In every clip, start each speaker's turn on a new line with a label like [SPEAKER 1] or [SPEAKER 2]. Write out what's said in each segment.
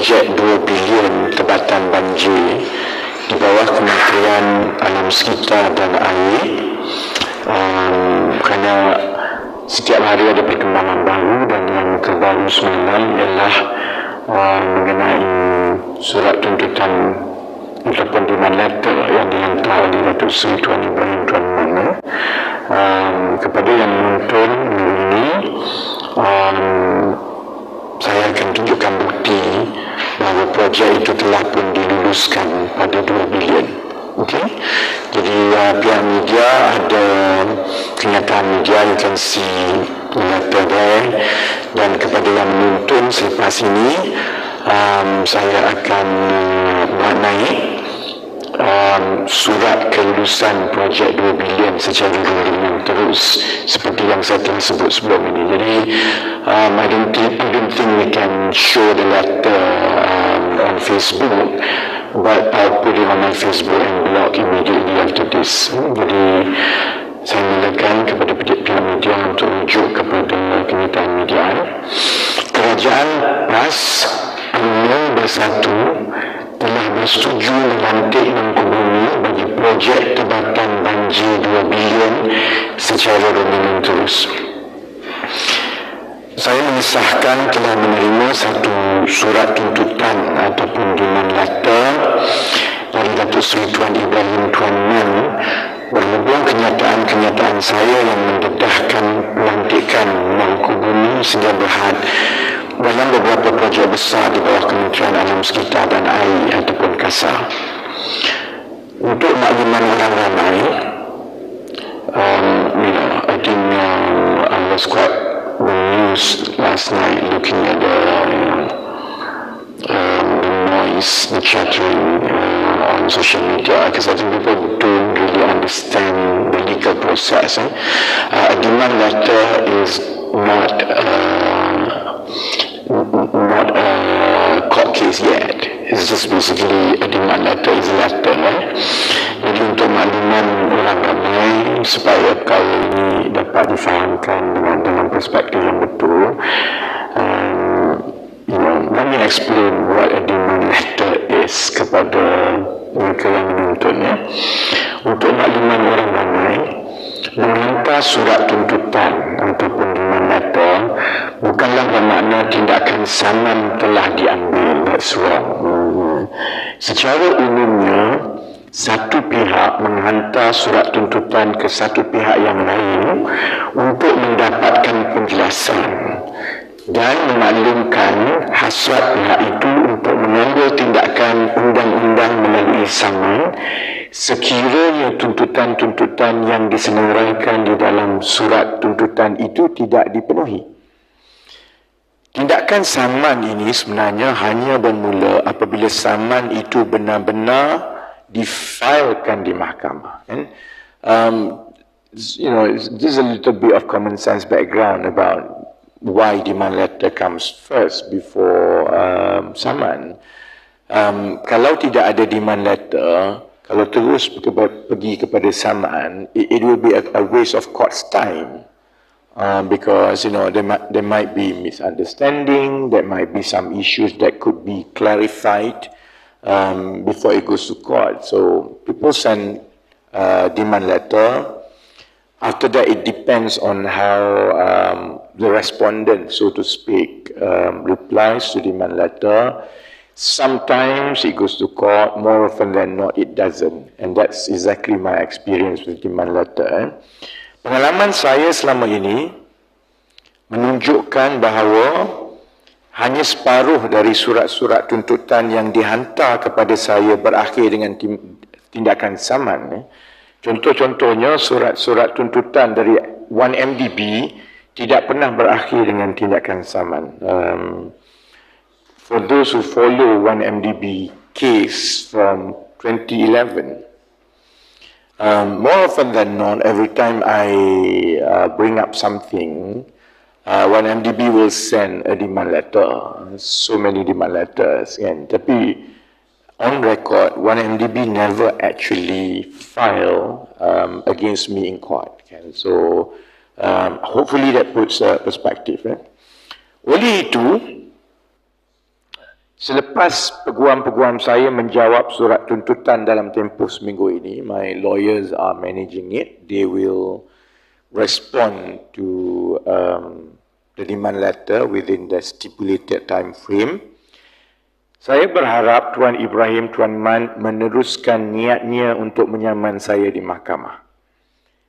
[SPEAKER 1] projek 2 bilion tebatan banjir di bawah Kementerian Alam Sekitar dan Air, kerana setiap hari ada perkembangan baru, dan yang terbaru semalam ialah mengenai surat tuntutan ataupun demand letter yang dihantar oleh Datuk Seri Tuan Ibrahim Tuan Mana kepada yang menonton ini. Saya akan tunjukkan bukti bahawa projek itu telah pun diluluskan pada 2 bilion. Okey. Jadi pihak media ada kenyataan media, you can see the letter there, dan kepada yang menonton selepas ini saya akan naik surat kelulusan projek 2 bilion secara ringan terus seperti yang saya telah sebut sebelum ini. Jadi I don't think we can show the letter on Facebook, but I'll put it on my Facebook and blog immediately after this. Jadi saya mulakan kepada pihak media untuk rujuk kepada kenyataan media. Kerajaan PAS UMNO Bersatu telah bersetuju melantik Mangku Bumi bagi projek tebatan banjir 2 bilion secara ringan terus. Saya mengesahkan telah menerima satu surat tuntutan ataupun demand letter dari Datuk Seri Tuan Ibrahim Tuan Man berhubung kenyataan saya yang mendedahkan pelantikan Mangku Bumi sehingga berhad dalam beberapa projek besar di bawah Kementerian Alam Sekitar dan Air ataupun KASA. Untuk makluman orang ramai, I think I was quite amused last night looking at the noise, the chattering on social media, because I think people don't really understand the legal process. A demand letter is not a court case yet. It's just basically a demand letter is a letter. Jadi untuk makluman orang ramai supaya perkara ini dapat difahamkan dengan perspektif yang betul, let me explain what a demand letter is kepada mereka yang menontonnya. Untuk makluman orang ramai, menghantar surat tuntutan ataupun demand letter bukanlah bermakna tindakan saman telah diambil. That's wrong. Secara umumnya, satu pihak menghantar surat tuntutan ke satu pihak yang lain untuk mendapatkan penjelasan dan memaklumkan hasrat pihak itu untuk mengambil tindakan undang-undang melalui saman sekiranya tuntutan-tuntutan yang disenaraikan di dalam surat tuntutan itu tidak dipenuhi. Tindakan saman ini sebenarnya hanya bermula apabila saman itu benar-benar difailkan di mahkamah. This is a little bit of common sense background about why demand letter comes first before saman. Kalau tidak ada demand letter, kalau terus pergi kepada saman, it will be a waste of court's time. Because there might be misunderstanding, there might be some issues that could be clarified before it goes to court. So people send demand letter. After that, it depends on how the respondent, so to speak, replies to demand letter. Sometimes it goes to court, more often than not it doesn't. And that's exactly my experience with demand letter. Pengalaman saya selama ini menunjukkan bahawa hanya separuh dari surat-surat tuntutan yang dihantar kepada saya berakhir dengan tindakan saman. Contoh-contohnya surat-surat tuntutan dari 1MDB tidak pernah berakhir dengan tindakan saman. For those who follow 1MDB case from 2011, more often than not, every time I bring up something, 1MDB will send a demand letter. So many demand letters. Tapi on record, 1MDB never actually filed against me in court. So hopefully that puts a perspective. Oleh itu, Selepas peguam-peguam saya menjawab surat tuntutan dalam tempoh seminggu ini, my lawyers are managing it. They will respond to the demand letter within the stipulated time frame. Saya berharap Tuan Ibrahim, Tuan Man meneruskan niatnya untuk menyaman saya di mahkamah.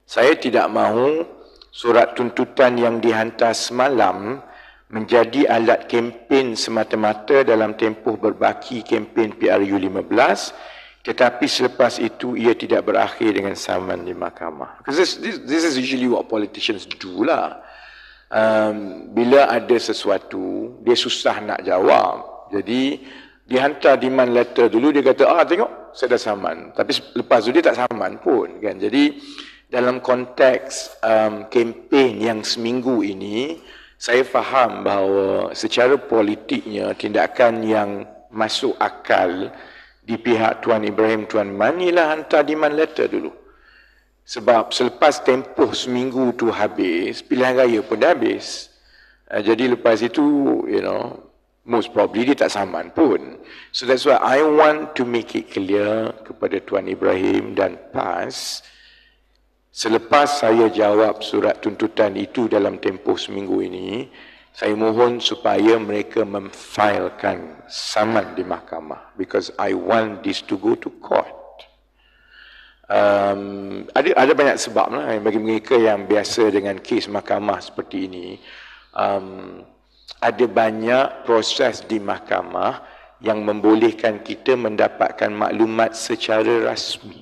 [SPEAKER 1] Saya tidak mahu surat tuntutan yang dihantar semalam menjadi alat kempen semata-mata dalam tempoh berbaki kempen PRU 15, tetapi selepas itu ia tidak berakhir dengan saman di mahkamah. Because this is usually what politicians do lah. Bila ada sesuatu, dia susah nak jawab. Jadi, dihantar demand letter dulu, dia kata, tengok, saya dah saman. Tapi lepas tu dia tak saman pun. Kan? Jadi, dalam konteks kempen yang seminggu ini, saya faham bahawa secara politiknya tindakan yang masuk akal di pihak Tuan Ibrahim, Tuan Man ialah hantar demand letter dulu. Sebab selepas tempoh seminggu tu habis, pilihan raya pun dah habis. Jadi lepas itu, most probably dia tak saman pun. So that's why I want to make it clear kepada Tuan Ibrahim dan PAS, selepas saya jawab surat tuntutan itu dalam tempoh seminggu ini, saya mohon supaya mereka memfilekan saman di mahkamah. Because I want this to go to court. Ada banyak sebab lah bagi mereka yang biasa dengan kes mahkamah seperti ini. Ada banyak proses di mahkamah yang membolehkan kita mendapatkan maklumat secara rasmi.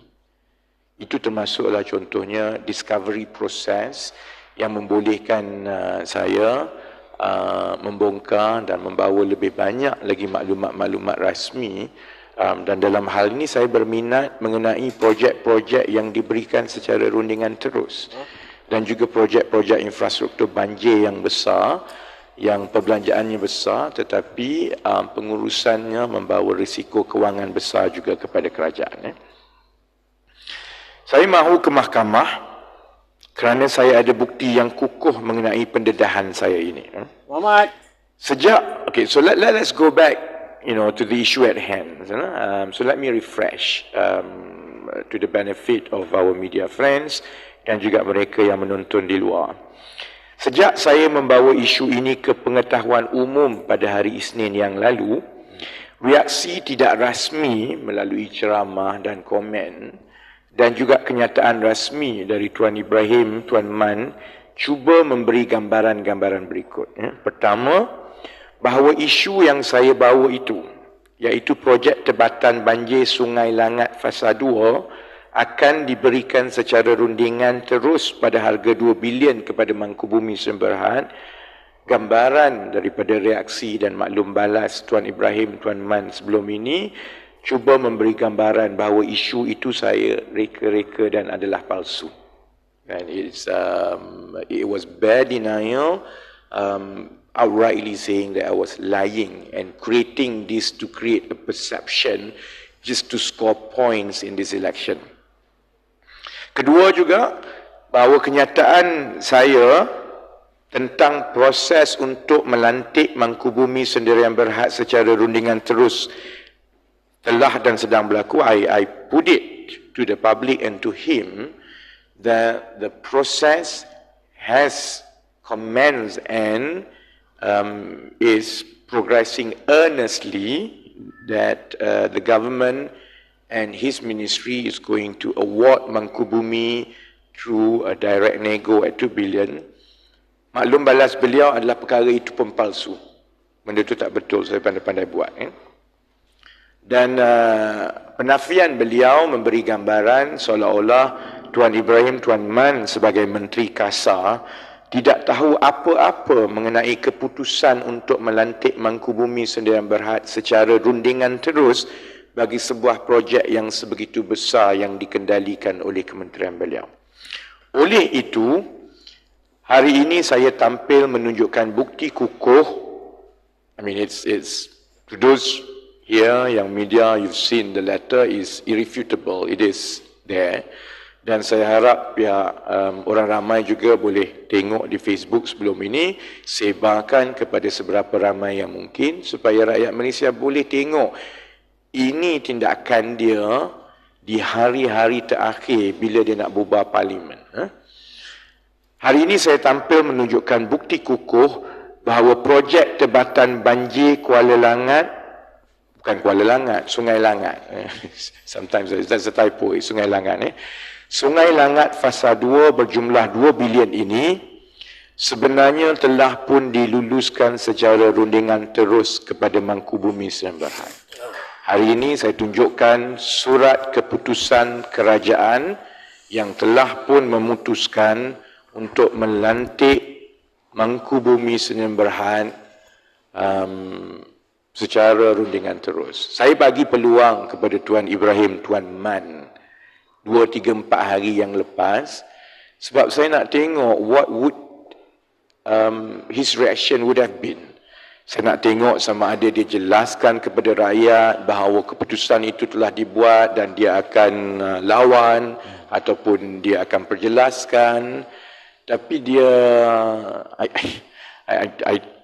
[SPEAKER 1] Itu termasuklah contohnya discovery process yang membolehkan saya membongkar dan membawa lebih banyak lagi maklumat-maklumat rasmi. Dan dalam hal ini saya berminat mengenai projek-projek yang diberikan secara rundingan terus. Dan juga projek-projek infrastruktur banjir yang besar, yang perbelanjaannya besar tetapi pengurusannya membawa risiko kewangan besar juga kepada kerajaan. Saya mahu ke mahkamah kerana saya ada bukti yang kukuh mengenai pendedahan saya ini.
[SPEAKER 2] Muhammad.
[SPEAKER 1] Okay, so let's go back, to the issue at hand. So let me refresh to the benefit of our media friends dan juga mereka yang menonton di luar. Sejak saya membawa isu ini ke pengetahuan umum pada hari Isnin yang lalu, reaksi tidak rasmi melalui ceramah dan komen dan juga kenyataan rasmi dari Tuan Ibrahim, Tuan Man cuba memberi gambaran-gambaran berikut. Pertama, bahawa isu yang saya bawa itu, iaitu projek tebatan banjir Sungai Langat Fasa 2 akan diberikan secara rundingan terus pada harga 2 bilion kepada Mangkubumi Semberhad. Gambaran daripada reaksi dan maklum balas Tuan Ibrahim, Tuan Man sebelum ini cuba memberi gambaran bahawa isu itu saya reka-reka dan adalah palsu. And it was bare denial, outrightly saying that I was lying and creating this to create a perception just to score points in this election. Kedua juga, bahawa kenyataan saya tentang proses untuk melantik Mangkubumi Sendirian Berhad secara rundingan terus telah dan sedang berlaku. I put it to the public and to him that the process has commenced and is progressing earnestly, that the government and his ministry is going to award Mangkubumi through a direct nego at 2 billion. Maklum balas beliau adalah perkara itu pun palsu. Benda itu tak betul, saya pandai-pandai buat. Dan penafian beliau memberi gambaran seolah-olah Tuan Ibrahim, Tuan Man sebagai Menteri Kasar tidak tahu apa-apa mengenai keputusan untuk melantik Mangkubumi Sendirian Berhad secara rundingan terus bagi sebuah projek yang sebegitu besar yang dikendalikan oleh kementerian beliau. Oleh itu, hari ini saya tampil menunjukkan bukti kukuh. I mean, it's to those here, yang media, you've seen the letter is irrefutable. It is there. Dan saya harap pihak orang ramai juga boleh tengok di Facebook sebelum ini, sebarkan kepada seberapa ramai yang mungkin supaya rakyat Malaysia boleh tengok ini tindakan dia di hari-hari terakhir bila dia nak bubar parlimen. Hari ini saya tampil menunjukkan bukti kukuh bahawa projek Tebatan Banjir Kuala Langat, bukan Kuala Langat, Sungai Langat. Sometimes that's a typo, Sungai Langat. Sungai Langat Fasa 2 berjumlah 2 bilion ini sebenarnya telah pun diluluskan secara rundingan terus kepada Mangkubumi Sdn Bhd. Hari ini saya tunjukkan surat keputusan kerajaan yang telah pun memutuskan untuk melantik Mangkubumi Sdn Bhd secara rundingan terus. Saya bagi peluang kepada Tuan Ibrahim, Tuan Man, 2, 3, 4 hari yang lepas, sebab saya nak tengok what would his reaction would have been. Saya nak tengok sama ada dia jelaskan kepada rakyat bahawa keputusan itu telah dibuat dan dia akan lawan ataupun dia akan perjelaskan. Tapi dia,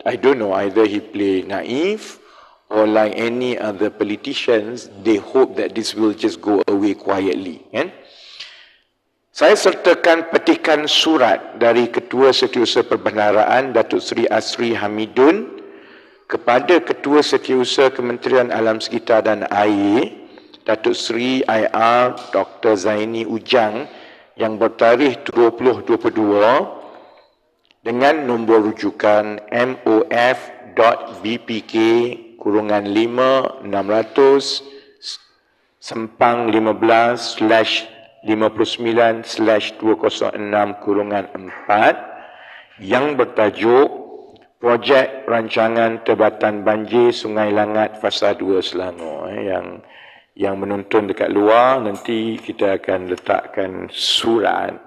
[SPEAKER 1] I don't know, either he play naive or like any other politicians, they hope that this will just go away quietly. Kan? Saya sertakan petikan surat dari Ketua Setiausaha Perbendaharaan Datuk Seri Asri Hamidun kepada Ketua Setiausaha Kementerian Alam Sekitar dan Air Datuk Seri IR Dr. Zaini Ujang yang bertarikh 2022 dengan nombor rujukan MOF.BPK-15-59/206/4 yang bertajuk Projek Rancangan Tebatan Banjir Sungai Langat Fasa 2 Selangor. Yang menonton dekat luar, nanti kita akan letakkan surat.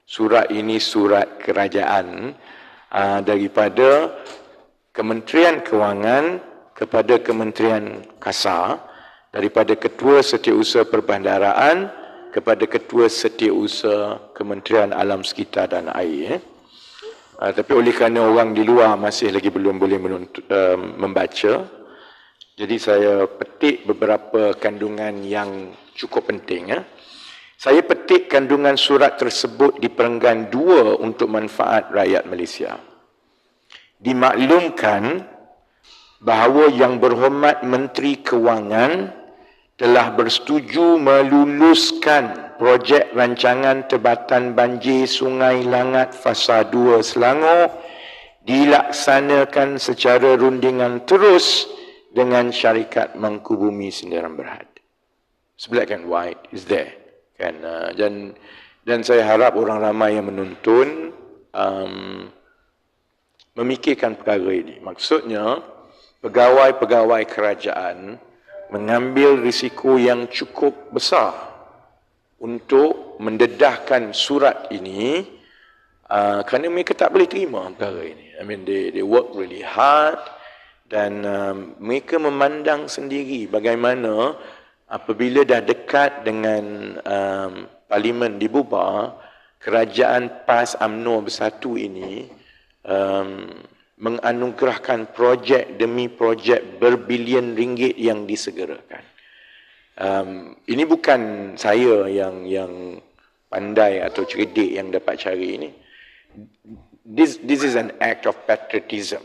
[SPEAKER 1] Surat ini surat kerajaan daripada Kementerian Kewangan kepada Kementerian Kasar, daripada Ketua Setiausaha Perbendaharaan kepada Ketua Setiausaha Kementerian Alam Sekitar dan Air. Tapi oleh kerana orang di luar masih lagi belum boleh membaca, jadi saya petik beberapa kandungan yang cukup penting. Saya petik kandungan surat tersebut di perenggan 2 untuk manfaat rakyat Malaysia. Dimaklumkan bahawa Yang Berhormat Menteri Kewangan telah bersetuju meluluskan projek rancangan Tebatan Banjir Sungai Langat Fasa 2 Selangor dilaksanakan secara rundingan terus dengan syarikat Mangkubumi Sdn Bhd. Black and white is there. Kan, dan saya harap orang ramai yang menonton memikirkan perkara ini. Maksudnya, pegawai-pegawai kerajaan mengambil risiko yang cukup besar untuk mendedahkan surat ini kerana mereka tak boleh terima perkara ini. I mean, they work really hard dan mereka memandang sendiri bagaimana apabila dah dekat dengan parlimen dibubar, kerajaan PAS UMNO Bersatu ini menganugerahkan projek demi projek berbilion ringgit yang disegerakan. Ini bukan saya yang pandai atau cerdik yang dapat cari ini. This is an act of patriotism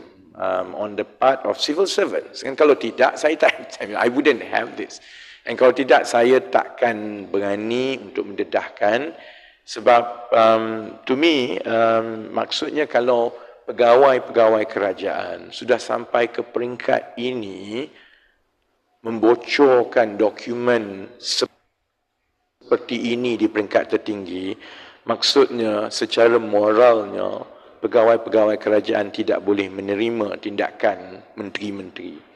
[SPEAKER 1] on the part of civil servants. Dan kalau tidak, I wouldn't have this. Dan kalau tidak, saya takkan berani untuk mendedahkan sebab to me, maksudnya kalau pegawai-pegawai kerajaan sudah sampai ke peringkat ini membocorkan dokumen seperti ini di peringkat tertinggi, maksudnya secara moralnya pegawai-pegawai kerajaan tidak boleh menerima tindakan menteri-menteri.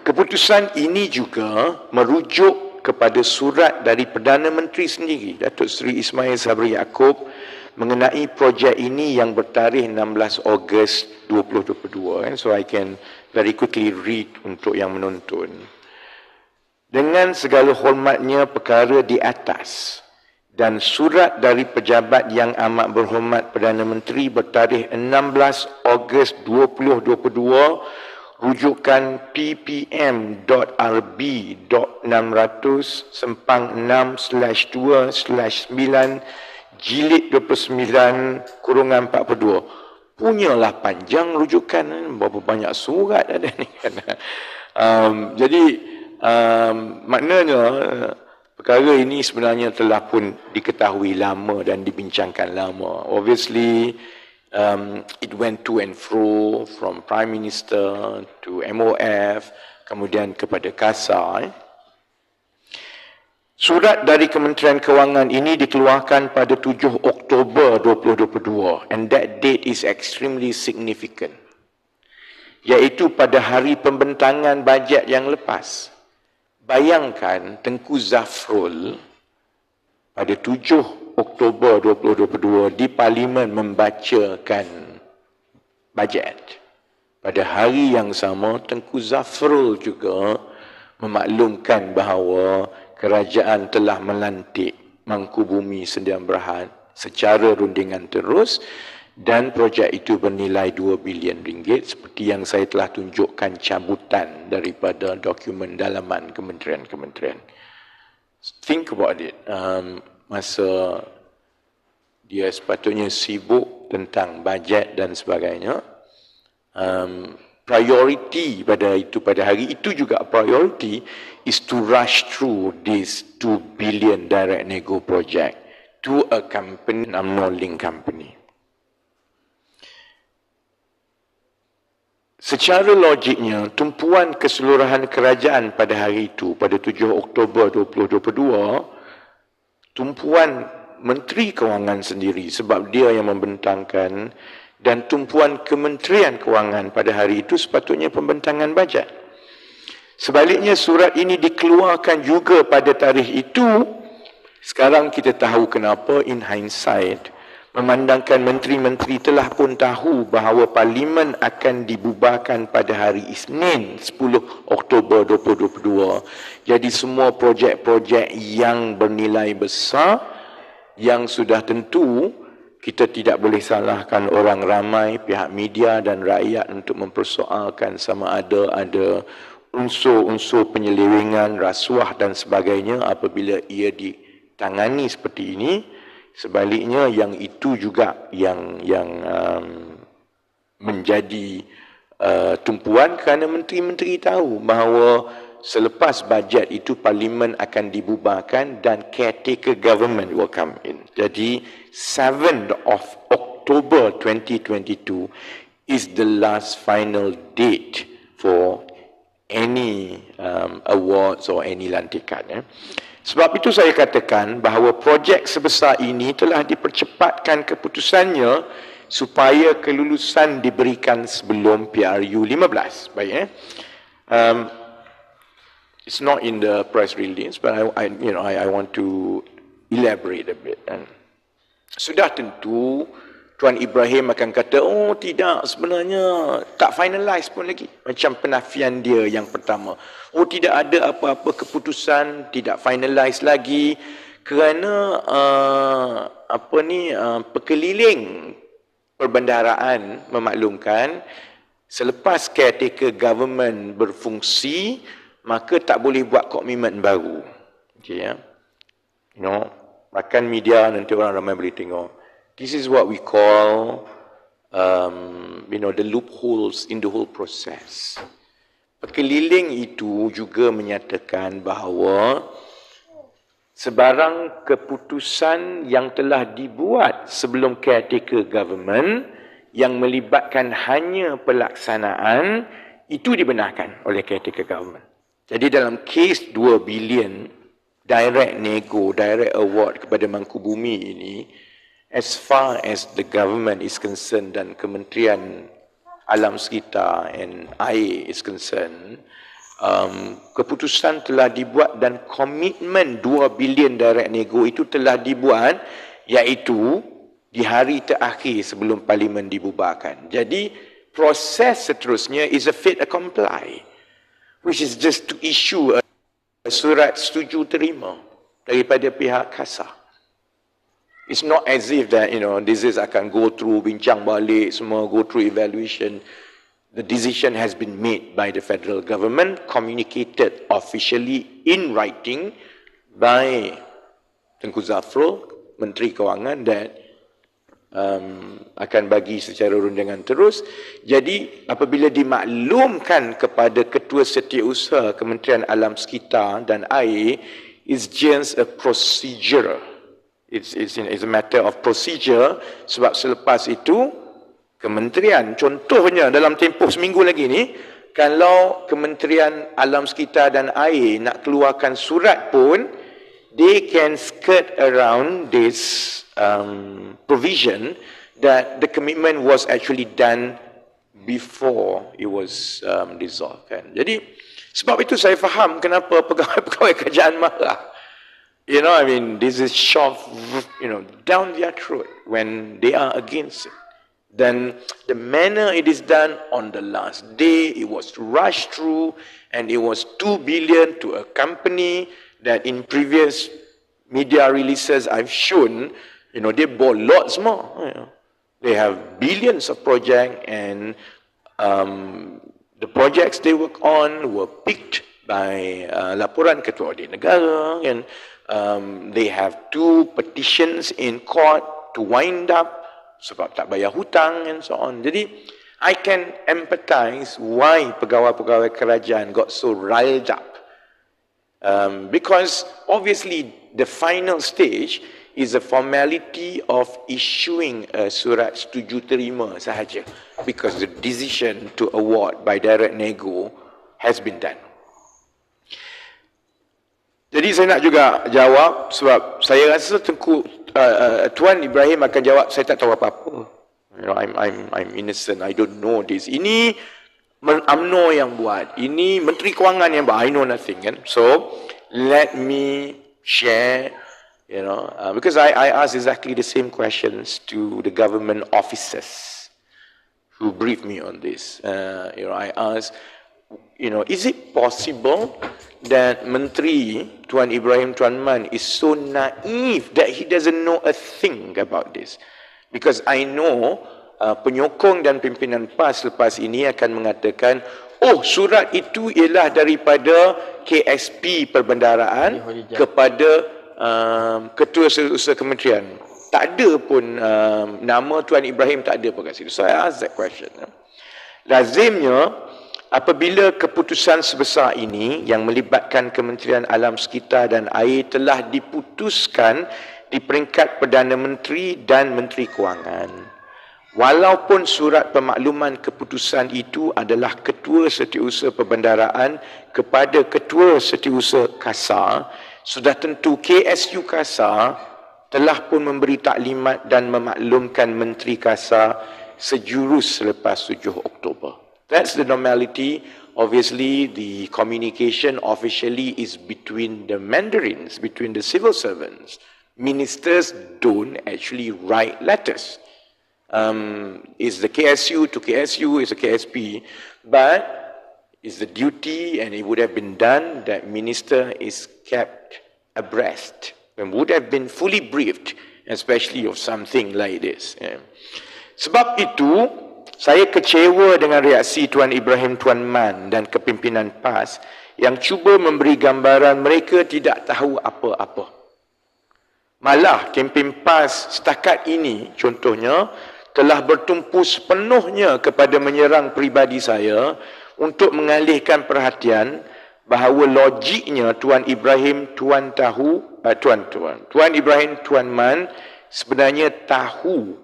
[SPEAKER 1] Keputusan ini juga merujuk kepada surat dari Perdana Menteri sendiri, Datuk Seri Ismail Sabri Yaakob, mengenai projek ini yang bertarikh 16 Ogos 2022. So I can very quickly read untuk yang menonton. Dengan segala hormatnya perkara di atas dan surat dari pejabat yang amat berhormat Perdana Menteri bertarikh 16 Ogos 2022 rujukan ppm.rb.600/6/2/9 jilid 29/42. Punyalah panjang rujukan, berapa banyak surat ada ni kan. Jadi maknanya perkara ini sebenarnya telah pun diketahui lama dan dibincangkan lama. Obviously, it went to and fro from Prime Minister to MOF, kemudian kepada KASA. Surat dari Kementerian Kewangan ini dikeluarkan pada 7 Oktober 2022 and that date is extremely significant, iaitu pada hari pembentangan bajet yang lepas. Bayangkan Tengku Zafrul pada 7 Oktober 2022 di Parlimen membacakan bajet. Pada hari yang sama, Tengku Zafrul juga memaklumkan bahawa kerajaan telah melantik Mangkubumi Sdn Bhd secara rundingan terus dan projek itu bernilai 2 bilion ringgit seperti yang saya telah tunjukkan cabutan daripada dokumen dalaman kementerian-kementerian. Think about it. Masa dia sepatutnya sibuk tentang bajet dan sebagainya, priority pada hari itu juga priority is to rush through this 2 billion direct nego project to a company, non-link company. Secara logiknya, tumpuan keseluruhan kerajaan pada hari itu, pada 7 Oktober 2022, tumpuan Menteri Kewangan sendiri sebab dia yang membentangkan dan tumpuan Kementerian Kewangan pada hari itu sepatutnya pembentangan bajet. Sebaliknya surat ini dikeluarkan juga pada tarikh itu. Sekarang kita tahu kenapa in hindsight, memandangkan menteri-menteri telah pun tahu bahawa Parlimen akan dibubarkan pada hari Isnin 10 Oktober 2022. Jadi semua projek-projek yang bernilai besar yang sudah tentu, kita tidak boleh salahkan orang ramai, pihak media dan rakyat untuk mempersoalkan sama ada unsur-unsur penyelewengan, rasuah dan sebagainya apabila ia ditangani seperti ini. Sebaliknya yang itu juga yang menjadi tumpuan kerana menteri-menteri tahu bahawa selepas bajet itu Parlimen akan dibubarkan dan caretaker government will come in. Jadi 7th of October 2022 is the last final date for any awards or any lantikan. Sebab itu saya katakan bahawa projek sebesar ini telah dipercepatkan keputusannya supaya kelulusan diberikan sebelum PRU 15. Baik, it's not in the press release, but I want to elaborate a bit. Sudah tentu Tuan Ibrahim akan kata, oh tidak, sebenarnya tak finalize pun lagi. Macam penafian dia yang pertama. Oh tidak ada apa-apa keputusan, tidak finalize lagi kerana pekeliling perbendaharaan memaklumkan selepas caretaker government berfungsi, maka tak boleh buat komitmen baru. Okay, ya? Makan media nanti orang ramai boleh tengok. This is what we call, the loopholes in the whole process. Pekeliling itu juga menyatakan bahawa sebarang keputusan yang telah dibuat sebelum caretaker government yang melibatkan hanya pelaksanaan itu dibenarkan oleh caretaker government. Jadi dalam kes 2 bilion direct nego, direct award kepada Mangkubumi ini, as far as the government is concerned dan Kementerian Alam Sekitar and Air is concerned, keputusan telah dibuat dan komitmen 2 bilion direct nego itu telah dibuat, iaitu di hari terakhir sebelum Parlimen dibubarkan. Jadi proses seterusnya is a fait accompli, which is just to issue a surat setuju terima daripada pihak KASA. It's not as if that, this is akan go through bincang balik, semua go through evaluation. The decision has been made by the federal government, communicated officially in writing by Tengku Zafrul, Menteri Kewangan, that akan bagi secara rundangan terus. Jadi apabila dimaklumkan kepada Ketua Setiausaha Kementerian Alam Sekitar dan Air, it's just a procedure. It's a matter of procedure, sebab selepas itu kementerian, contohnya dalam tempoh seminggu lagi ni, kalau Kementerian Alam Sekitar dan Air nak keluarkan surat pun, they can skirt around this provision that the commitment was actually done before it was dissolved. Kan? Jadi sebab itu saya faham kenapa pegawai-pegawai kerajaan marah. This is shoved, down their throat when they are against it. Then the manner it is done on the last day, it was rushed through, and it was 2 billion to a company that in previous media releases I've shown, they bought lots more. They have billions of projects, and the projects they work on were picked by laporan Ketua Audit Negara, and they have 2 petitions in court to wind up sebab tak bayar hutang and so on. Jadi, I can empathize why pegawai-pegawai kerajaan got so riled up. Because obviously the final stage is a formality of issuing a surat setuju terima sahaja, because the decision to award by direct nego has been done. Jadi saya nak juga jawab, sebab saya rasa Tuan Ibrahim akan jawab, saya tak tahu apa-apa. I'm innocent, I don't know this. Ini UMNO yang buat, ini Menteri Kewangan yang buat, I know nothing. Kan? So let me share, because I asked exactly the same questions to the government officers who briefed me on this. I asked, is it possible that Menteri Tuan Ibrahim Tuan Man is so naive that he doesn't know a thing about this? Because I know penyokong dan pimpinan PAS lepas ini akan mengatakan, oh, surat itu ialah daripada KSP Perbendaraan kepada Ketua Setiausaha Kementerian. Tak ada pun nama Tuan Ibrahim, tak ada pun kat situ. So I asked that question. Lazimnya, apabila keputusan sebesar ini yang melibatkan Kementerian Alam Sekitar dan Air telah diputuskan di peringkat Perdana Menteri dan Menteri Kewangan, walaupun surat pemakluman keputusan itu adalah Ketua Setiausaha Perbendaraan kepada Ketua Setiausaha Kasar, sudah tentu KSU Kasar telah pun memberi taklimat dan memaklumkan Menteri Kasar sejurus selepas 7 Oktober. That's the normality. Obviously, the communication officially is between the Mandarins, between the civil servants. Ministers don't actually write letters. It's the KSU to KSU, it's the KSP, but it's the duty, and it would have been done, that minister is kept abreast and would have been fully briefed, especially of something like this. Sebab itu, saya kecewa dengan reaksi Tuan Ibrahim Tuan Man dan kepimpinan PAS yang cuba memberi gambaran mereka tidak tahu apa-apa. Malah kempen PAS setakat ini, contohnya, telah bertumpu sepenuhnya kepada menyerang peribadi saya untuk mengalihkan perhatian bahawa logiknya Tuan Ibrahim Tuan Ibrahim Tuan Man sebenarnya tahu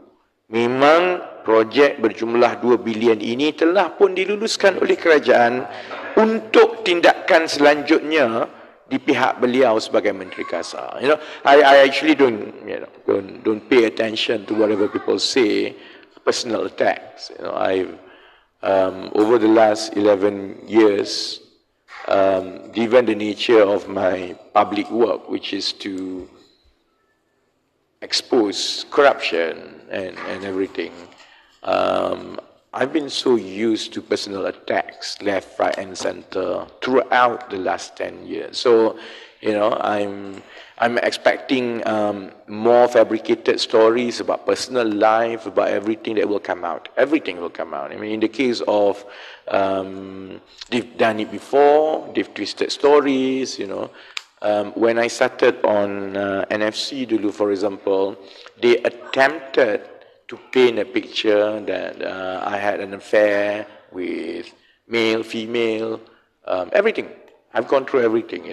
[SPEAKER 1] memang projek berjumlah 2 bilion ini telah pun diluluskan oleh kerajaan untuk tindakan selanjutnya di pihak beliau sebagai Menteri Kasar. I actually don't pay attention to whatever people say, personal attacks. I've over the last 11 years, given the nature of my public work, which is to expose corruption and everything, I've been so used to personal attacks, left, right, and center throughout the last 10 years. So, I'm expecting more fabricated stories about personal life, about everything that will come out. Everything will come out. I mean, in the case of they've done it before, they've twisted stories. When I started on NFC dulu, for example, they attempted to paint a picture that I had an affair with male, female, everything. I've gone through everything.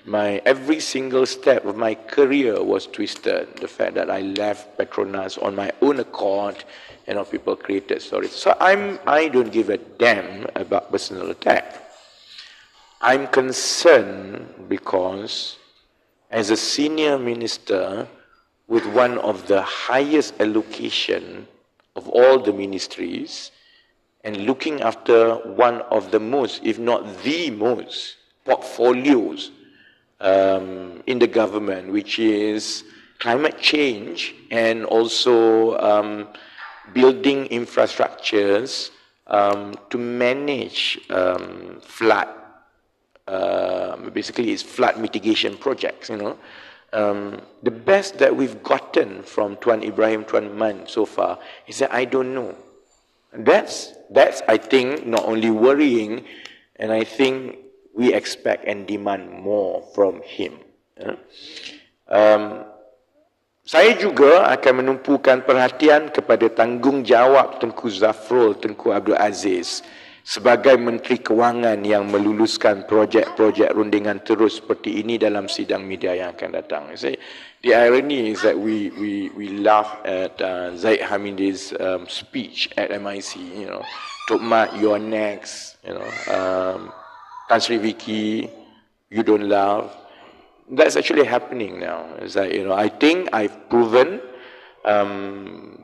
[SPEAKER 1] My every single step of my career was twisted. The fact that I left Petronas on my own accord, people created stories. So I don't give a damn about personal attack. I'm concerned because as a senior minister with one of the highest allocation of all the ministries and looking after one of the most, if not the most, portfolios in the government, which is climate change and also building infrastructures to manage flood. Basically, it's flood mitigation projects. The best that we've gotten from Tuan Ibrahim Tuan Man so far is that I don't know. That's I think not only worrying, and I think we expect and demand more from him. Saya juga akan menumpukan perhatian kepada tanggungjawab Tengku Zafrul Tengku Abdul Aziz sebagai Menteri Kewangan yang meluluskan projek-projek rundingan terus seperti ini dalam sidang media yang akan datang. The irony is that we laugh at Zaid Hamidi's speech at MIC. Tok Mat, you're next. Tan Sri Vicky, you don't laugh. That's actually happening now. It's like, I think I've proven to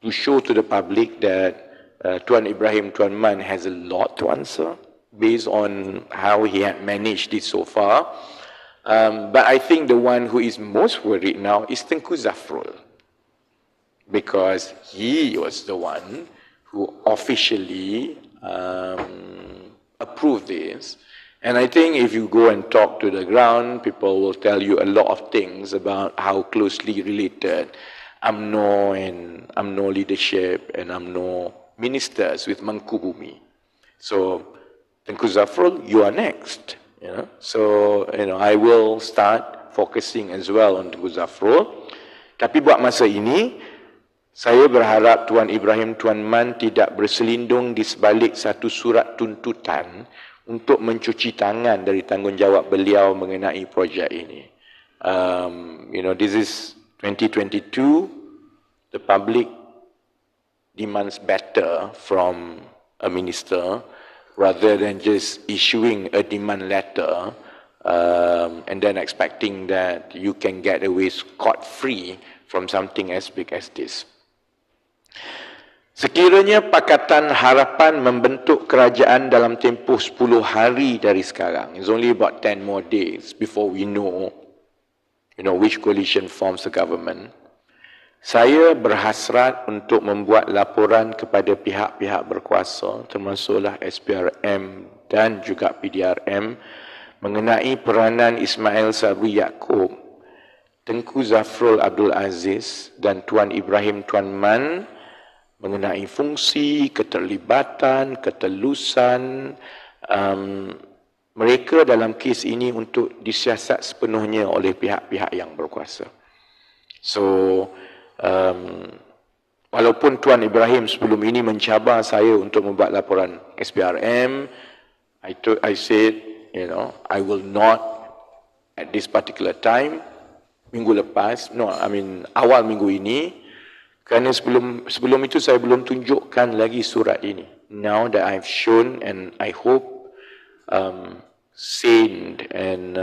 [SPEAKER 1] show to the public that Tuan Ibrahim Tuan Man has a lot to answer based on how he had managed it so far. But I think the one who is most worried now is Tengku Zafrul, because he was the one who officially approved this. And I think if you go and talk to the ground, people will tell you a lot of things about how closely related UMNO and UMNO leadership and UMNO ministers with Mangku Bumi. So, Tengku Zafrul, you are next. So, I will start focusing as well on Tengku Zafrul. Tapi buat masa ini, saya berharap Tuan Ibrahim Tuan Man tidak berselindung di sebalik satu surat tuntutan untuk mencuci tangan dari tanggungjawab beliau mengenai projek ini. This is 2022. The public demands better from a minister rather than just issuing a demand letter and then expecting that you can get away scot-free from something as big as this. Sekiranya Pakatan Harapan membentuk kerajaan dalam tempoh 10 hari dari sekarang, it's only about 10 more days before we know, which coalition forms the government. Saya berhasrat untuk membuat laporan kepada pihak-pihak berkuasa, termasuklah SPRM dan juga PDRM, mengenai peranan Ismail Sabri Yaakob, Tengku Zafrul Abdul Aziz dan Tuan Ibrahim Tuan Man mengenai fungsi, keterlibatan, ketelusan mereka dalam kes ini untuk disiasat sepenuhnya oleh pihak-pihak yang berkuasa. So, walaupun Tuan Ibrahim sebelum ini mencabar saya untuk membuat laporan SPRM, I said, I will not at this particular time, minggu lepas, awal minggu ini, kerana sebelum itu saya belum tunjukkan lagi surat ini. Now that I've shown, and I hope sane and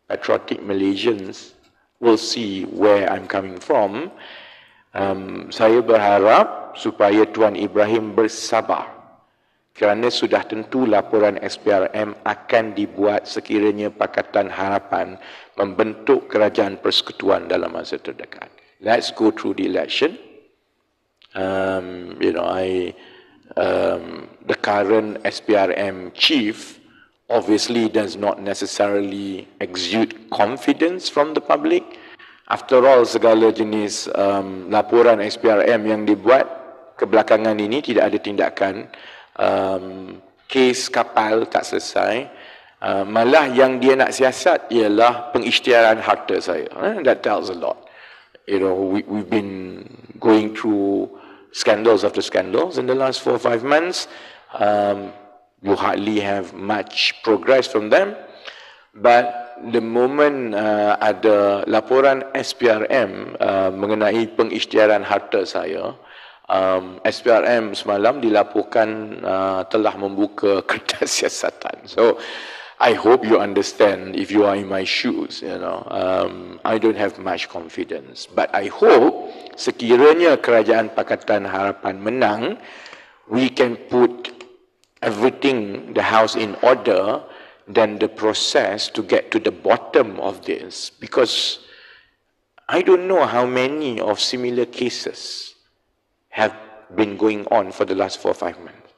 [SPEAKER 1] patriotic Malaysians will see where I'm coming from, saya berharap supaya Tuan Ibrahim bersabar, kerana sudah tentu laporan SPRM akan dibuat sekiranya Pakatan Harapan membentuk kerajaan persekutuan dalam masa terdekat. Let's go through the election. The current SPRM chief obviously does not necessarily exude confidence from the public. After all, segala jenis laporan SPRM yang dibuat kebelakangan ini tidak ada tindakan, kes kapal tak selesai, malah yang dia nak siasat ialah pengisytiharan harta saya. That tells a lot. We've been going through scandals after scandals in the last 4 or 5 months. You hardly have much progress from them, but the moment ada laporan SPRM mengenai pengisytiharan harta saya, SPRM semalam dilaporkan telah membuka kertas siasatan. So I hope you understand, if you are in my shoes, I don't have much confidence. But I hope sekiranya Kerajaan Pakatan Harapan menang, we can put everything, the house in order, then the process to get to the bottom of this. Because I don't know how many of similar cases have been going on for the last 4 or 5 months.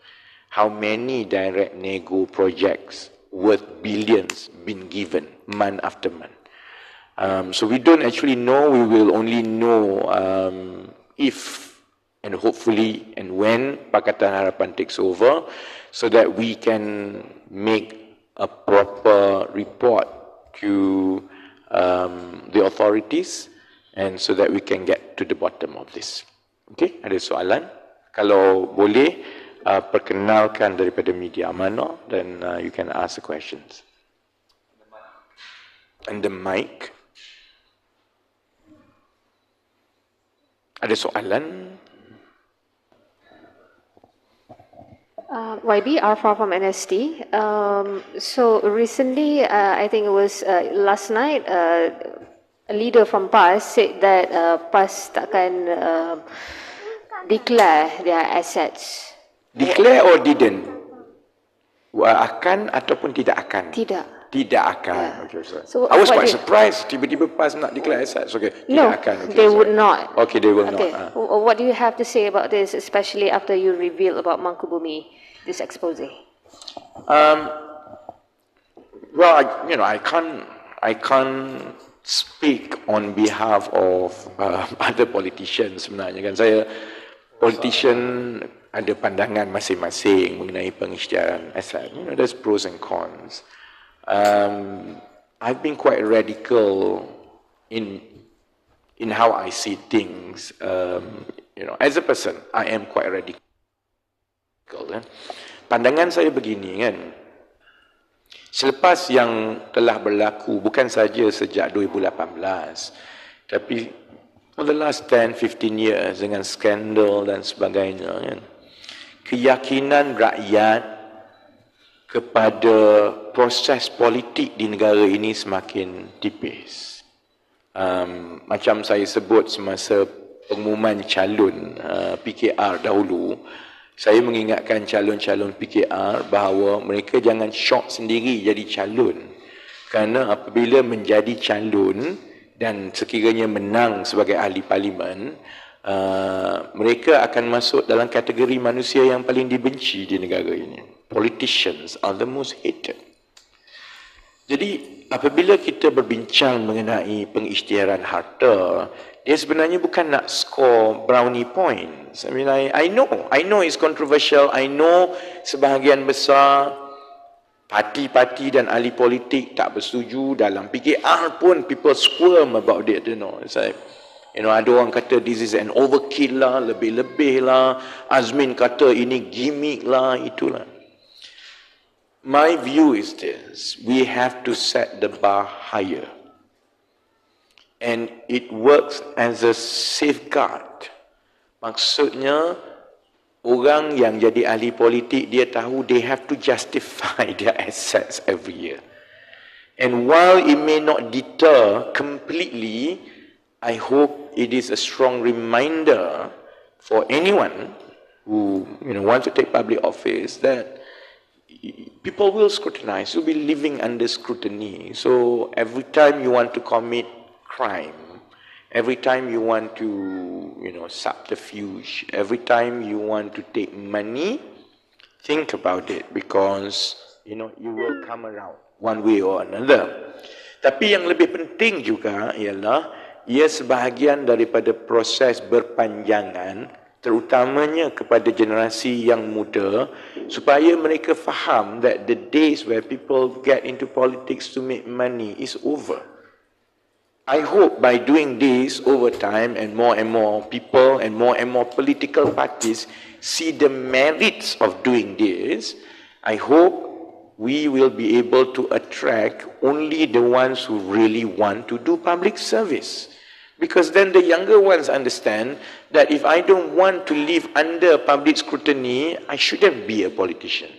[SPEAKER 1] How many direct nego projects worth billions been given month after month. So we don't actually know. We will only know if and hopefully and when Pakatan Harapan takes over, so that we can make a proper report to the authorities, and so that we can get to the bottom of this. Okay, ada soalan? Kalau boleh, perkenalkan daripada media mana, then you can ask the questions. And the mic. Ada soalan?
[SPEAKER 2] YB, Arfa from NST. So recently, I think it was last night, a leader from PAS said that PAS takkan declare their assets.
[SPEAKER 1] Declare or didn't? Akan ataupun tidak akan?
[SPEAKER 2] Tidak.
[SPEAKER 1] Tidak akan.
[SPEAKER 2] Yeah.
[SPEAKER 1] Okay, sorry.
[SPEAKER 2] So
[SPEAKER 1] I was quite surprised. Tiba-tiba PAS nak declare assets. Okay.
[SPEAKER 2] No,
[SPEAKER 1] tidak akan. Okay,
[SPEAKER 2] they would not.
[SPEAKER 1] Okay, they will
[SPEAKER 2] Okay.
[SPEAKER 1] not.
[SPEAKER 2] What do you have to say about this, especially after you reveal about Mangkubumi, this expose?
[SPEAKER 1] Well, I can't speak on behalf of other politicians sebenarnya kan. Saya politician ada pandangan masing-masing mengenai pengisytiharan aset. There's pros and cons. I've been quite radical in how I see things. As a person, I am quite radical. Pandangan saya begini kan. Selepas yang telah berlaku, bukan saja sejak 2018, tapi for the last 10-15 years dengan skandal dan sebagainya, kan, keyakinan rakyat kepada proses politik di negara ini semakin tipis. Macam saya sebut semasa pengumuman calon PKR dahulu, saya mengingatkan calon-calon PKR bahawa mereka jangan syok sendiri jadi calon. Kerana apabila menjadi calon dan sekiranya menang sebagai ahli parlimen, mereka akan masuk dalam kategori manusia yang paling dibenci di negara ini. Politicians are the most hated. Jadi apabila kita berbincang mengenai pengisytiharan harta, dia sebenarnya bukan nak score brownie points. I mean, I know it's controversial. I know sebahagian besar parti-parti dan ahli politik tak bersetuju. Dalam PKR pun people squirm about it, It's like, ada orang kata this is an overkill lah, lebih-lebih lah. Azmin kata ini gimmick lah, itulah. My view is this: we have to set the bar higher, and it works as a safeguard. Maksudnya, orang yang jadi ahli politik, dia tahu they have to justify their assets every year. And while it may not deter completely, I hope it is a strong reminder for anyone who wants to take public office that people will scrutinize. You'll be living under scrutiny. So every time you want to commit crime, Every time you want to, subterfuge, every time you want to take money, think about it because, you will come around one way or another. Tapi yang lebih penting juga ialah ia sebahagian daripada proses berpanjangan, terutamanya kepada generasi yang muda, supaya mereka faham that the days where people get into politics to make money is over. I hope by doing this over time and more people and more political parties see the merits of doing this, I hope we will be able to attract only the ones who really want to do public service. Because then the younger ones understand that if I don't want to live under public scrutiny, I shouldn't be a politician.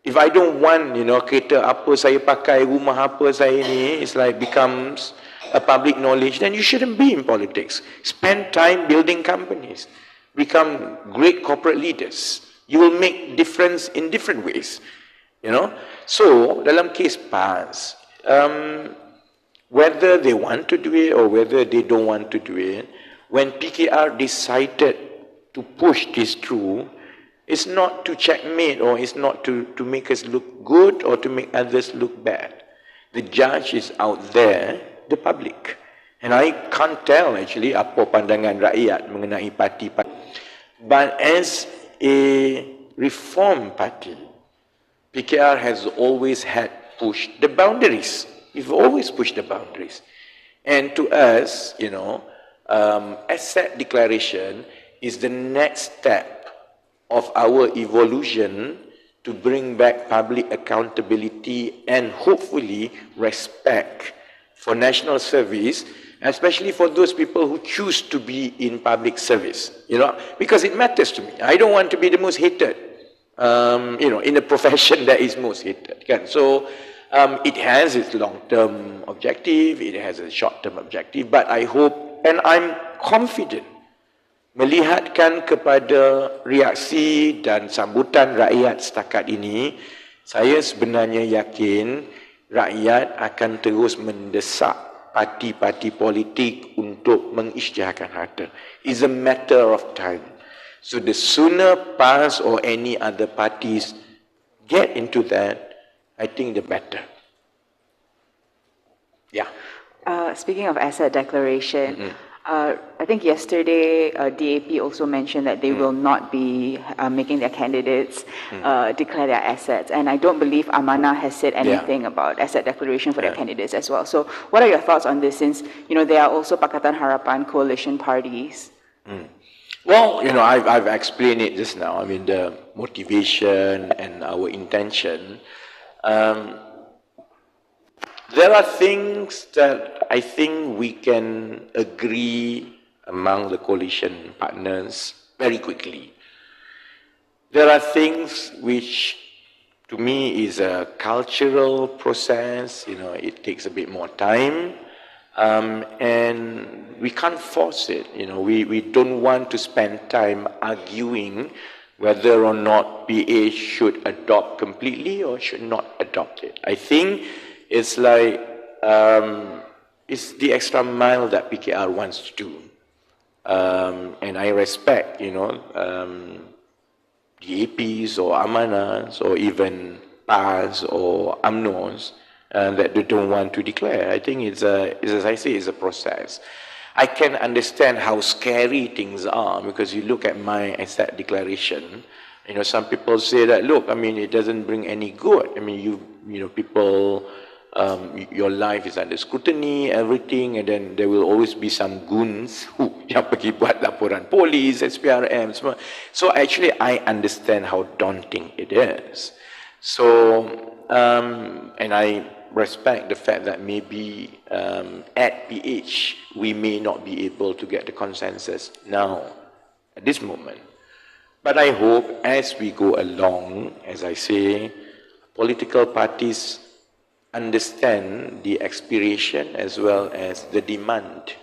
[SPEAKER 1] If I don't want, kereta apa saya pakai, rumah apa saya ni, it's like becomes a public knowledge, then you shouldn't be in politics. Spend time building companies. Become great corporate leaders. You will make difference in different ways. So, dalam case PAS, whether they want to do it or whether they don't want to do it, when PKR decided to push this through, it's not to checkmate or it's not to make us look good or to make others look bad. The judge is out there, the public. And I can't tell actually apa pandangan rakyat mengenai parti. But as a reform party, PKR has always had pushed the boundaries. We've always pushed the boundaries. And to us, asset declaration is the next step of our evolution to bring back public accountability and hopefully respect for national service, especially for those people who choose to be in public service, because it matters to me. I don't want to be the most hated, in a profession that is most hated. So it has its long-term objective, it has a short-term objective, but I hope, and I'm confident, melihatkan kepada reaksi dan sambutan rakyat setakat ini, saya sebenarnya yakin rakyat akan terus mendesak parti-parti politik untuk mengisytiharkan harta. It's a matter of time. So the sooner PAS or any other parties get into that, I think the better. Yeah.
[SPEAKER 3] Speaking of asset declaration, I think yesterday DAP also mentioned that they will not be making their candidates declare their assets. And I don't believe Amanah has said anything about asset declaration for their candidates as well. So what are your thoughts on this since, they are also Pakatan Harapan coalition parties?
[SPEAKER 1] Well, I've explained it just now. I mean, the motivation and our intention. There are things that I think we can agree among the coalition partners very quickly. There are things which, to me, is a cultural process. It takes a bit more time. And we can't force it. We don't want to spend time arguing whether or not PA should adopt completely or should not adopt it. I think it's like, it's the extra mile that PKR wants to do. And I respect, the APs or Amanas or even PAS or AMNOs that they don't want to declare. I think it's as I say, it's a process. I can understand how scary things are because you look at my asset declaration, some people say that, look, it doesn't bring any good. People, your life is under scrutiny, everything, and then there will always be some goons who yang pergi buat laporan polis, SPRM, semua. So actually, I understand how daunting it is. So, and I respect the fact that maybe at PH, we may not be able to get the consensus now, at this moment. But I hope as we go along, as I say, political parties understand the aspiration as well as the demand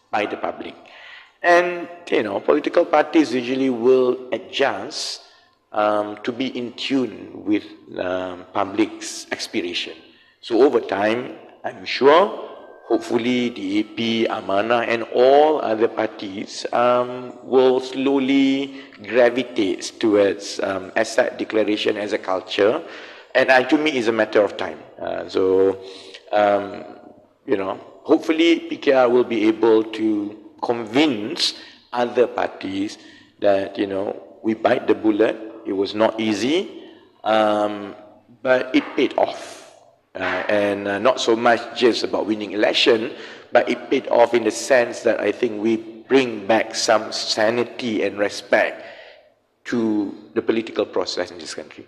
[SPEAKER 1] by the public. And, political parties usually will adjust to be in tune with public's aspiration. So over time, I'm sure hopefully DAP, Amanah and all other parties will slowly gravitate towards asset declaration as a culture, and to me it's a matter of time. Hopefully PKR will be able to convince other parties that, we bite the bullet. It was not easy, but it paid off. And not so much just about winning election, but it paid off in the sense that I think we bring back some sanity and respect to the political process in this country.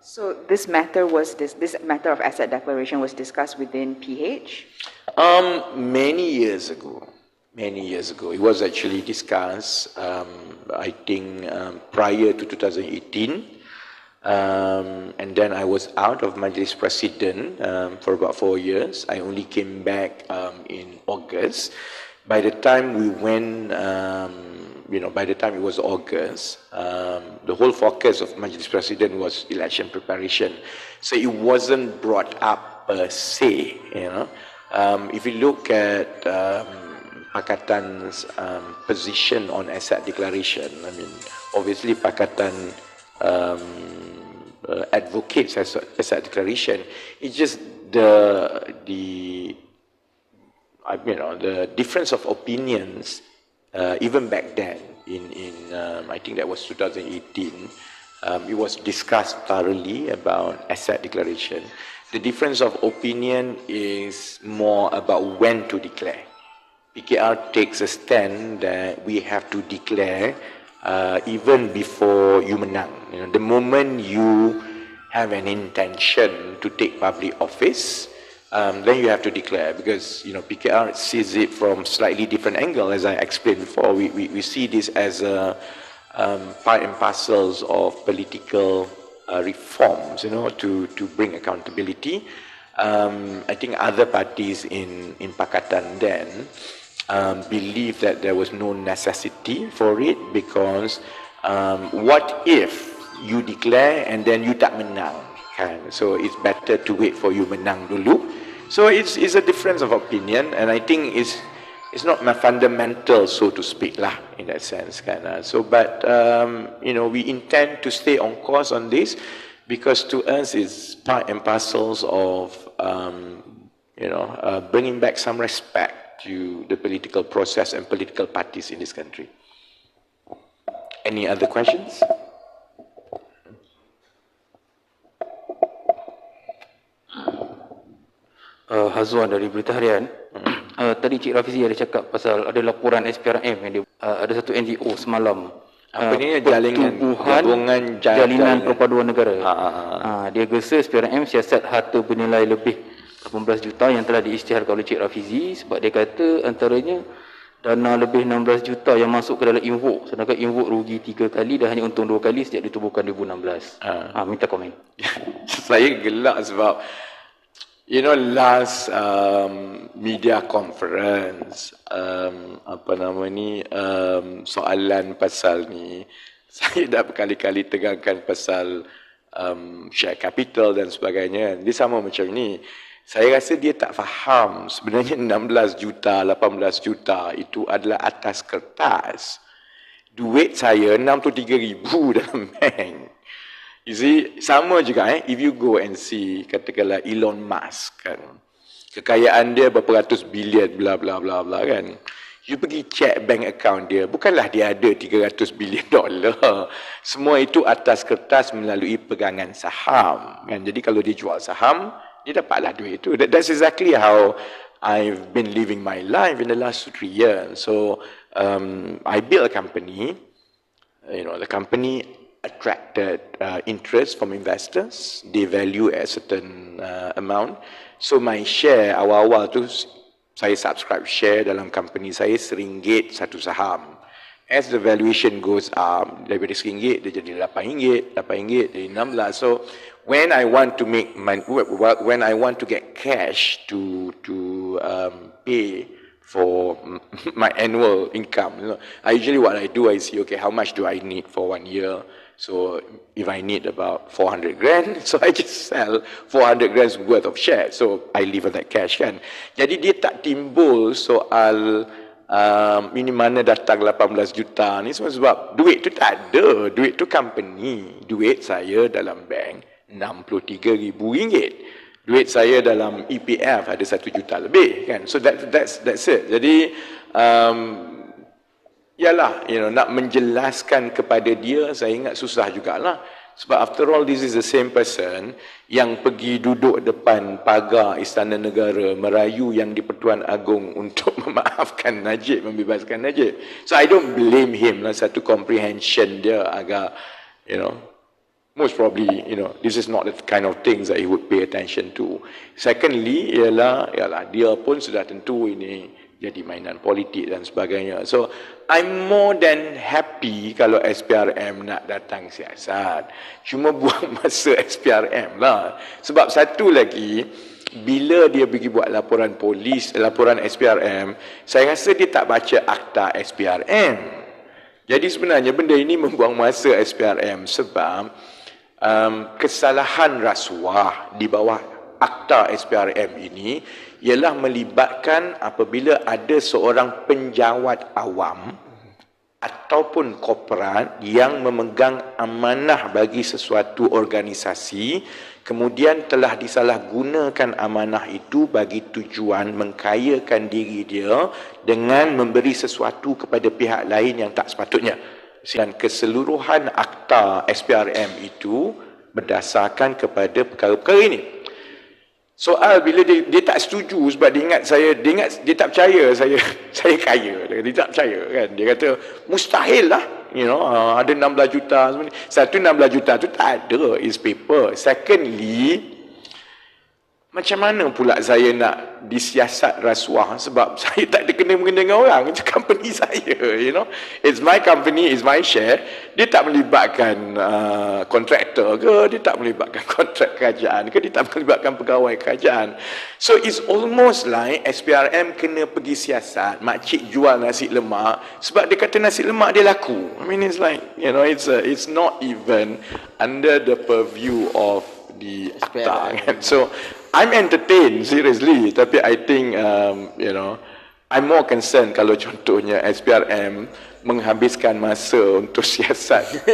[SPEAKER 3] So this matter of asset declaration was discussed within PH?
[SPEAKER 1] Many years ago, it was actually discussed, I think prior to 2018. And then I was out of Majlis President for about 4 years. I only came back in August. By the time we went, by the time it was August, the whole focus of Majlis President was election preparation. So it wasn't brought up per se, If you look at Pakatan's position on asset declaration, I mean, obviously Pakatan advocates asset declaration. It's just the difference of opinions even back then in I think that was 2018. It was discussed thoroughly about asset declaration. The difference of opinion is more about when to declare. PKR takes a stand that we have to declare even before you menang. The moment you have an intention to take public office, then you have to declare, because PKR sees it from slightly different angle. As I explained before, we see this as a part and parcels of political reforms, to bring accountability. I think other parties in Pakatan then believe that there was no necessity for it, because what if you declare and then you tak menang, kan? So it's better to wait for you menang dulu. So it's a difference of opinion, and I think it's not fundamental, so to speak, lah, in that sense, kan? But we intend to stay on course on this, because to us it's part and parcels of bringing back some respect to the political process and political parties in this country. Any other questions?
[SPEAKER 4] Hazwan dari Berita Harian. Tadi Cik Rafizi ada cakap pasal ada laporan SPRM yang dia, ada satu NGO semalam.
[SPEAKER 1] Apa ni? Gabungan
[SPEAKER 4] Jalinan Perpaduan Negara. Dia gesa SPRM siasat harta bernilai lebih 18 juta yang telah diisytiharkan oleh Cik Rafizi, sebab dia kata antaranya dana lebih 16 juta yang masuk ke dalam Invok, sedangkan Invok rugi 3 kali dan hanya untung 2 kali sejak ditubuhkan 2016. Minta komen.
[SPEAKER 1] Saya gelak sebab last media conference, soalan pasal ni, saya dah berkali-kali tegangkan pasal share capital dan sebagainya. Dia sama macam ni. Saya rasa dia tak faham sebenarnya 16 juta, 18 juta itu adalah atas kertas. Duit saya 63,000 dalam bank. You see, sama juga if you go and see, katakanlah Elon Musk, kan, kekayaan dia berapa ratus bilion, bla bla bla bla, kan. You pergi check bank account dia, bukanlah dia ada 300 bilion dolar. Semua itu atas kertas melalui pegangan saham, kan. Jadi kalau dia jual saham, dia dapatlah duit itu. That's exactly how I've been living my life in the last 3 years. So I built a company. The company attracted interest from investors. They value a certain amount. So my share awal-awal tu saya subscribe share dalam company saya RM1 satu saham. As the valuation goes up, daripada RM1 dia jadi RM8, RM8 jadi RM16. So when I want to make when I want to get cash to pay for my annual income, I usually what I do, I see, okay, how much do I need for 1 year? So if I need about 400 grand, so I just sell 400 grand's worth of shares. So I leave that cash kan. Jadi dia tak timbul soal ini mana datang 18 juta ni semua sebab duit tu tak ada. Duit tu company. Duit saya dalam bank RM63,000. Duit saya dalam EPF ada 1 juta lebih kan. So that's it. Jadi yalah, nak menjelaskan kepada dia, saya ingat susah jugalah. Sebab after all, this is the same person yang pergi duduk depan pagar Istana Negara merayu yang di-Pertuan Agong untuk memaafkan Najib, membebaskan Najib. So I don't blame him lah, satu comprehension dia agak, most probably, this is not the kind of things that he would pay attention to. Secondly, ialah dia pun sudah tentu ini jadi mainan politik dan sebagainya. So, I'm more than happy kalau SPRM nak datang siasat. Cuma buang masa SPRM lah. Sebab satu lagi, bila dia pergi buat laporan polis, laporan SPRM, saya rasa dia tak baca akta SPRM. Jadi sebenarnya benda ini membuang masa SPRM sebab kesalahan rasuah di bawah akta SPRM ini ialah melibatkan apabila ada seorang penjawat awam ataupun korporat yang memegang amanah bagi sesuatu organisasi, kemudian telah disalahgunakan amanah itu bagi tujuan mengkayakan diri dia dengan memberi sesuatu kepada pihak lain yang tak sepatutnya. Dan keseluruhan akta SPRM itu berdasarkan kepada perkara-perkara ini. Soal bila dia tak setuju sebab dia tak percaya saya kaya. Dia tak percaya kan. Dia kata mustahil lah, ada 16 juta sebenarnya. Satu 16 juta tu tak ada, is paper. Secondly, macam mana pula saya nak disiasat rasuah sebab saya tak ada kena-mengena dengan orang. Itu company saya, It's my company, it's my share. Dia tak melibatkan kontraktor ke, dia tak melibatkan kontrak kerajaan ke, dia tak melibatkan pegawai kerajaan. So it's almost like SPRM kena pergi siasat, makcik jual nasi lemak sebab dia kata nasi lemak dia laku. I mean, it's like, it's not even under the purview of the akta kan. So I'm entertained, seriously. Tapi I think, I'm more concerned kalau contohnya SPRM menghabiskan masa untuk siasat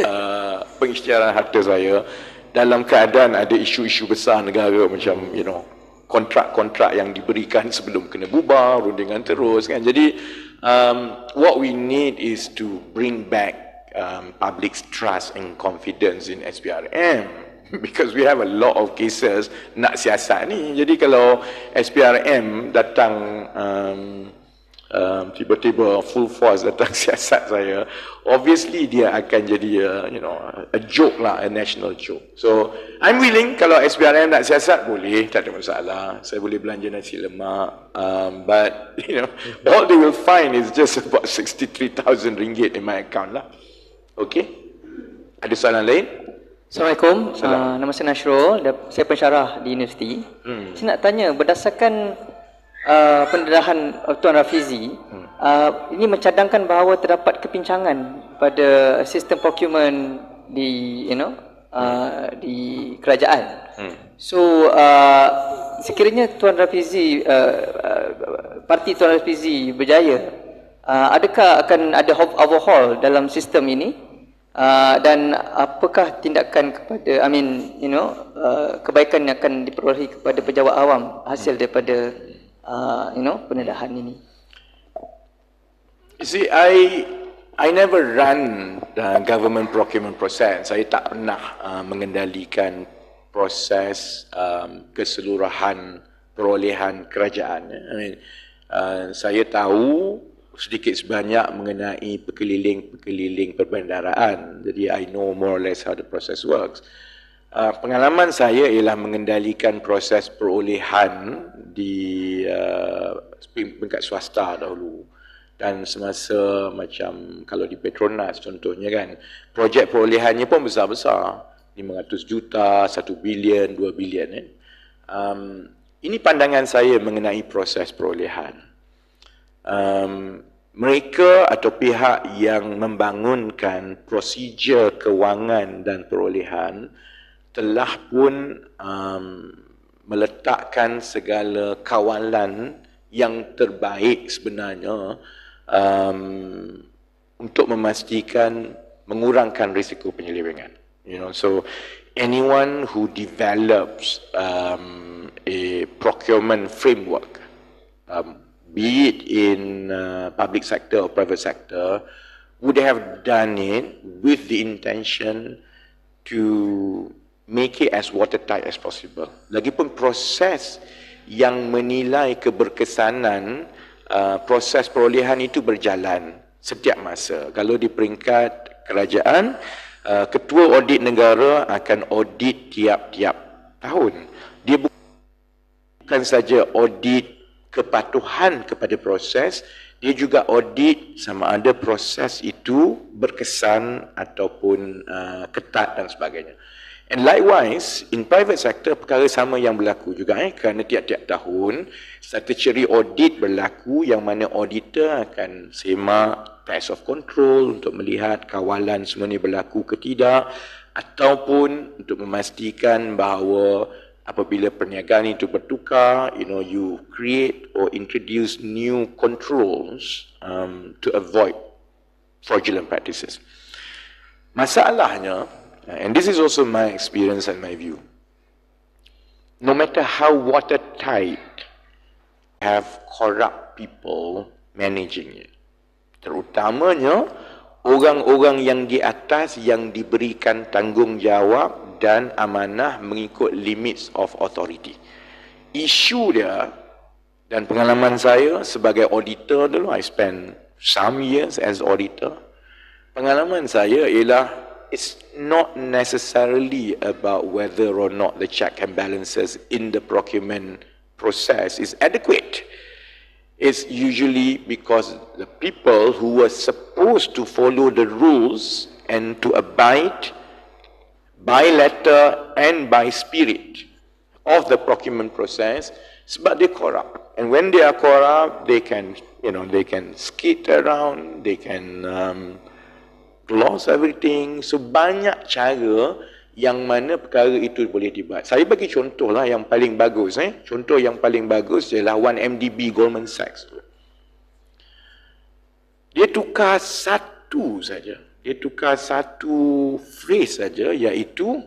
[SPEAKER 1] pengisytiharan harta saya dalam keadaan ada isu-isu besar negara macam, kontrak-kontrak yang diberikan sebelum kena bubar, rundingan terus kan. Jadi, what we need is to bring back public's trust and confidence in SPRM. Because we have a lot of cases nak siasat ni. Jadi kalau SPRM datang tiba-tiba full force datang siasat saya, obviously dia akan jadi a joke lah, a national joke. So I'm willing kalau SPRM nak siasat, boleh, tak ada masalah. Saya boleh belanja nasi lemak, but all they will find is just about 63,000 ringgit in my account lah. Okay, ada soalan lain?
[SPEAKER 5] Assalamualaikum, nama saya Nasrul, saya pensyarah di universiti. Saya nak tanya, berdasarkan pendedahan Tuan Rafizi, ini mencadangkan bahawa terdapat kepincangan pada sistem procurement di di kerajaan. So sekiranya Tuan Rafizi, parti Tuan Rafizi berjaya, adakah akan ada overhaul dalam sistem ini? Dan apakah tindakan kepada, kebaikan yang akan diperolehi kepada pejabat awam hasil daripada, pendedahan ini?
[SPEAKER 1] You see, I never run the government procurement process. Saya tak pernah mengendalikan proses keseluruhan perolehan kerajaan. Saya tahu sedikit sebanyak mengenai pekeliling perbendaraan. Jadi I know more or less how the process works. Pengalaman saya ialah mengendalikan proses perolehan di peringkat swasta dahulu. Dan semasa macam kalau di Petronas contohnya kan, projek perolehannya pun besar-besar. 500 juta, 1 bilion, 2 bilion. Ini pandangan saya mengenai proses perolehan. mereka atau pihak yang membangunkan prosedur kewangan dan perolehan telah pun meletakkan segala kawalan yang terbaik sebenarnya untuk memastikan mengurangkan risiko penyelewengan. So anyone who develops a procurement framework, be it in public sector or private sector, would have done it with the intention to make it as watertight as possible. Lagipun proses yang menilai keberkesanan proses perolehan itu berjalan setiap masa. Kalau di peringkat kerajaan, ketua audit negara akan audit tiap-tiap tahun. Dia bukan saja audit kepatuhan kepada proses, dia juga audit sama ada proses itu berkesan ataupun ketat dan sebagainya. And likewise, in private sector, perkara sama yang berlaku juga kerana tiap-tiap tahun statutory audit berlaku yang mana auditor akan semak test of control untuk melihat kawalan semua ini berlaku ke tidak, ataupun untuk memastikan bahawa apabila perniagaan itu bertukar, you create or introduce new controls to avoid fraudulent practices. Masalahnya, and this is also my experience and my view, no matter how watertight, have corrupt people managing it. Terutamanya orang-orang yang di atas yang diberikan tanggungjawab dan amanah mengikut limits of authority. Isu dia, dan pengalaman saya sebagai auditor dulu, I spent some years as auditor, pengalaman saya ialah it's not necessarily about whether or not the check and balances in the procurement process is adequate. It's usually because the people who were supposed to follow the rules and to abide by letter and by spirit of the procurement process, sebab they corrupt. And when they are corrupt, they can, they can skate around, they can gloss everything. So banyak cara yang mana perkara itu boleh dibuat. Saya bagi contoh lah yang paling bagus. Contoh yang paling bagus ialah 1MDB Goldman Sachs. Dia tukar satu saja. Dia tukar satu phrase saja, iaitu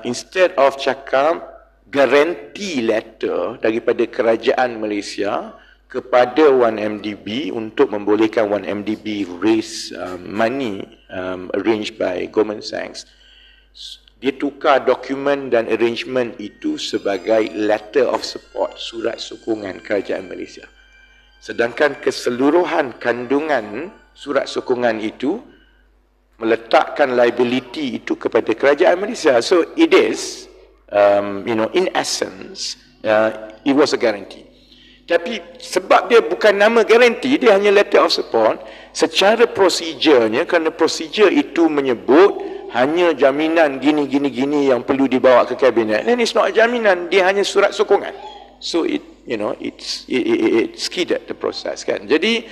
[SPEAKER 1] instead of cakap guarantee letter daripada kerajaan Malaysia kepada 1MDB untuk membolehkan 1MDB raise money arranged by Goldman Sachs, dia tukar dokumen dan arrangement itu sebagai letter of support, surat sokongan kerajaan Malaysia. Sedangkan keseluruhan kandungan surat sokongan itu meletakkan liability itu kepada kerajaan Malaysia. So it is, in essence, it was a guarantee. Tapi sebab dia bukan nama guarantee, dia hanya letter of support, secara prosedurnya, kerana prosedur itu menyebut hanya jaminan gini yang perlu dibawa ke kabinet, then it's not a jaminan, dia hanya surat sokongan. So it skidded the process, kan. Jadi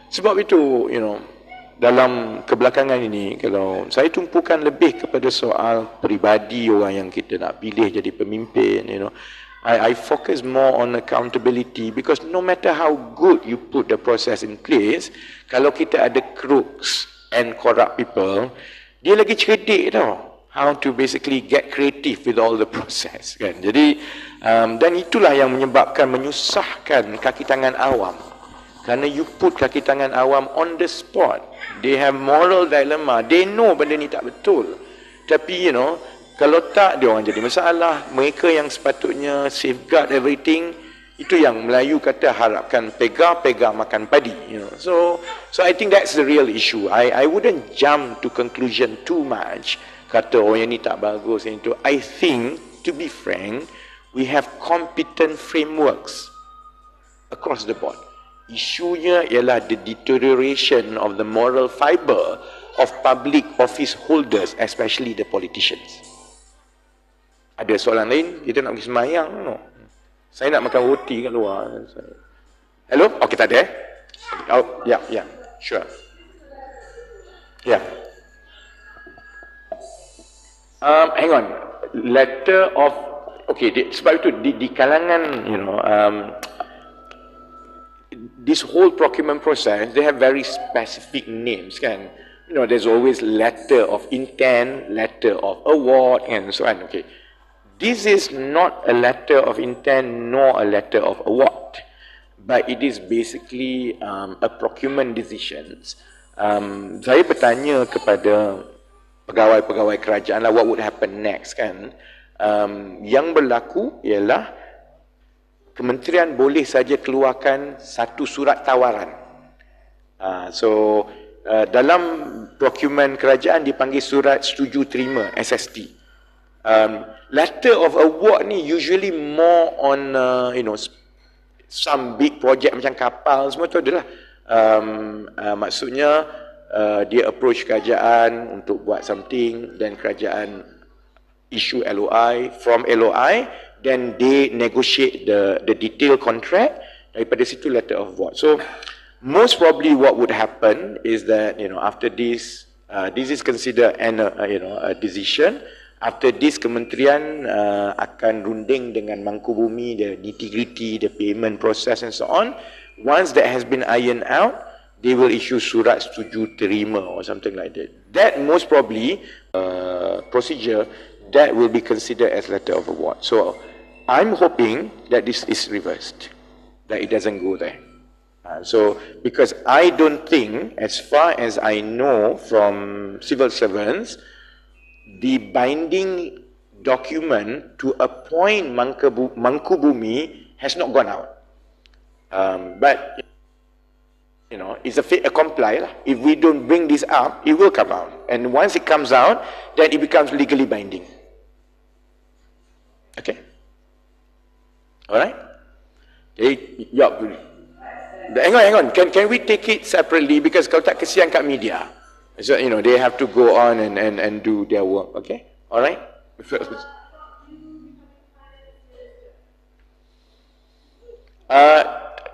[SPEAKER 1] sebab itu, dalam kebelakangan ini, kalau saya tumpukan lebih kepada soal peribadi orang yang kita nak pilih jadi pemimpin, I focus more on accountability, because no matter how good you put the process in place, kalau kita ada crooks and corrupt people, dia lagi cerdik tau, how to basically get creative with all the process, kan. Jadi dan itulah yang menyebabkan menyusahkan kaki tangan awam, kerana you put kaki tangan awam on the spot. They have moral dilemma, they know benda ni tak betul, tapi kalau tak, dia orang jadi masalah. Mereka yang sepatutnya safeguard everything, itu yang Melayu kata harapkan pegar makan padi. So I think that's the real issue. I wouldn't jump to conclusion too much, kata yang ni tak bagus, yang itu. I think, to be frank, we have competent frameworks across the board. Isunya ialah the deterioration of the moral fibre of public office holders, especially the politicians. Ada soalan lain? Kita nak pergi sembahyang? No. Saya nak makan roti kat luar. Hello? Okey, tak ada Oh, yeah, yeah, sure. Yeah. Hang on. Letter of, okay, sebab itu di kalangan, this whole procurement process, they have very specific names, kan? There's always letter of intent, letter of award, and so on. Okay, this is not a letter of intent nor a letter of award, but it is basically a procurement decisions. Saya bertanya kepada pegawai-pegawai kerajaan lah, what would happen next, kan? Yang berlaku ialah kementerian boleh saja keluarkan satu surat tawaran. Dalam procurement kerajaan dipanggil surat setuju terima, SST. Letter of award ni usually more on some big project macam kapal semua tu adalah maksudnya dia approach kerajaan untuk buat something, dan kerajaan issue LOI. From LOI, then they negotiate the detailed contract. Daripada situ letter of award. So most probably what would happen is that after this, this is considered a decision. After this, kementerian akan runding dengan Mangkubumi the nitty-gritty, the payment process and so on. Once that has been ironed out, they will issue surat setuju terima or something like that. That most probably procedure that will be considered as letter of award. So I'm hoping that this is reversed, that it doesn't go there. Because I don't think, as far as I know from civil servants, the binding document to appoint Mangkubumi has not gone out. But it's a fait accompli. If we don't bring this up, it will come out. And once it comes out, then it becomes legally binding. Okay? Alright? Okay, hang on. Can we take it separately? Because kalau tak kesian kat media. So, they have to go on and do their work. Okay? Alright?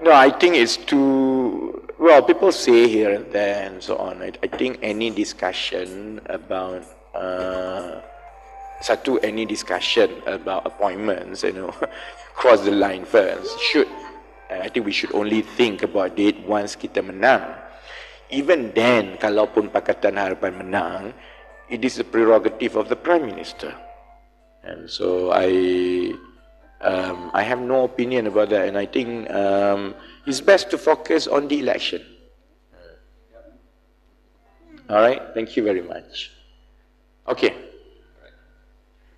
[SPEAKER 1] No, I think it's too... Well, people say here and there and so on. I think any discussion about... any discussion about appointments, cross the line first. I think we should only think about it once kita menang. Even then, kalaupun Pakatan Harapan menang, it is the prerogative of the Prime Minister. And so I have no opinion about that, and I think it's best to focus on the election. All right, thank you very much. Okay.